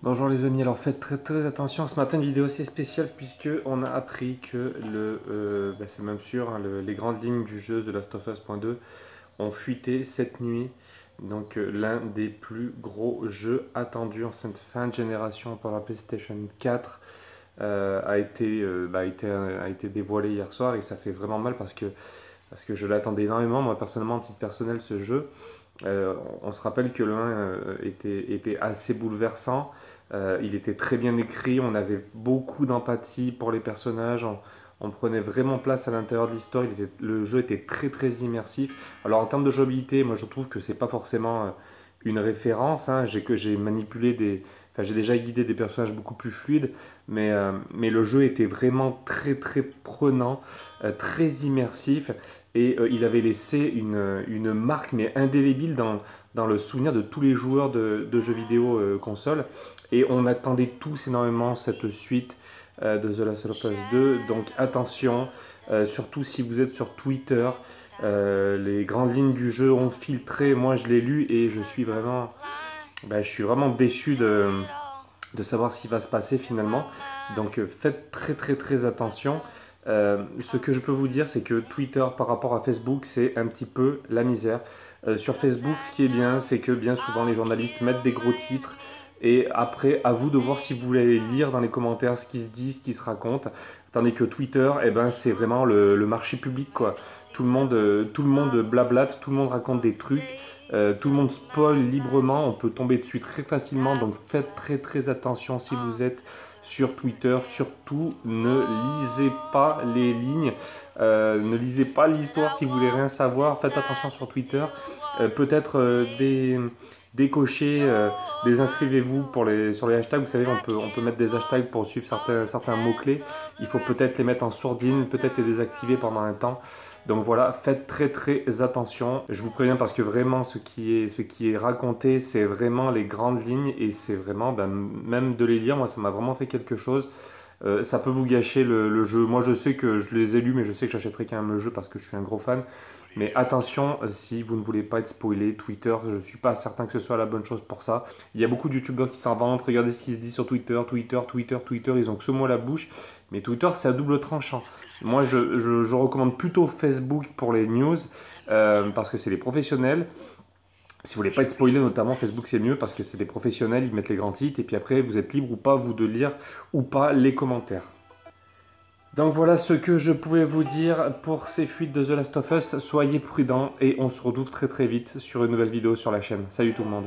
Bonjour les amis, alors faites très attention, ce matin une vidéo assez spéciale puisque on a appris que c'est même sûr, hein, les grandes lignes du jeu The Last of Us.2 ont fuité cette nuit. Donc l'un des plus gros jeux attendus en cette fin de génération pour la PlayStation 4 a été dévoilé hier soir et ça fait vraiment mal parce que je l'attendais énormément, moi personnellement, à titre personnel, ce jeu. On se rappelle que le 1 était assez bouleversant. Il était très bien écrit, on avait beaucoup d'empathie pour les personnages, on prenait vraiment place à l'intérieur de l'histoire, le jeu était très immersif. Alors en termes de jouabilité, moi je trouve que c'est pas forcément une référence, hein. J'ai manipulé enfin, j'ai déjà guidé des personnages beaucoup plus fluides, mais le jeu était vraiment très prenant, très immersif, et il avait laissé une marque mais indélébile dans le souvenir de tous les joueurs de jeux vidéo console. Et on attendait tous énormément cette suite de The Last of Us 2. Donc attention, surtout si vous êtes sur Twitter, les grandes lignes du jeu ont filtré. Moi je l'ai lu et je suis vraiment déçu de savoir ce qui va se passer finalement. Donc faites très attention. Ce que je peux vous dire, c'est que Twitter par rapport à Facebook, c'est un petit peu la misère. Sur Facebook, ce qui est bien, c'est que bien souvent les journalistes mettent des gros titres. Et après, à vous de voir si vous voulez lire dans les commentaires ce qui se dit, ce qui se raconte. Tandis que Twitter, eh ben, c'est vraiment le marché public, quoi. Tout le monde blablate, tout le monde raconte des trucs, tout le monde spoil librement. On peut tomber dessus très facilement. Donc faites très attention si vous êtes sur Twitter. Surtout, ne lisez pas les lignes, ne lisez pas l'histoire si vous voulez rien savoir. Faites attention sur Twitter. Peut-être décocher, désinscrivez-vous sur les hashtags. Vous savez, on peut mettre des hashtags pour suivre certains mots-clés. Il faut peut-être les mettre en sourdine, peut-être les désactiver pendant un temps. Donc voilà, faites très attention. Je vous préviens parce que vraiment ce qui est raconté, c'est vraiment les grandes lignes et c'est vraiment, même de les lire, moi ça m'a vraiment fait quelque chose. Ça peut vous gâcher le jeu. Moi je sais que je les ai lus, mais je sais que j'achèterai quand même le jeu parce que je suis un gros fan. Mais attention, si vous ne voulez pas être spoilé, Twitter, je ne suis pas certain que ce soit la bonne chose pour ça. Il y a beaucoup de youtubeurs qui s'en vantent, regardez ce qui se dit sur Twitter, ils ont que ce mot à la bouche. Mais Twitter, c'est à double tranchant. Moi, je recommande plutôt Facebook pour les news, parce que c'est les professionnels. Si vous voulez pas être spoilé, notamment Facebook, c'est mieux parce que c'est des professionnels, ils mettent les grands titres, et puis après, vous êtes libre ou pas, vous, de lire ou pas les commentaires. Donc voilà ce que je pouvais vous dire pour ces fuites de The Last of Us. Soyez prudents et on se retrouve très vite sur une nouvelle vidéo sur la chaîne. Salut tout le monde.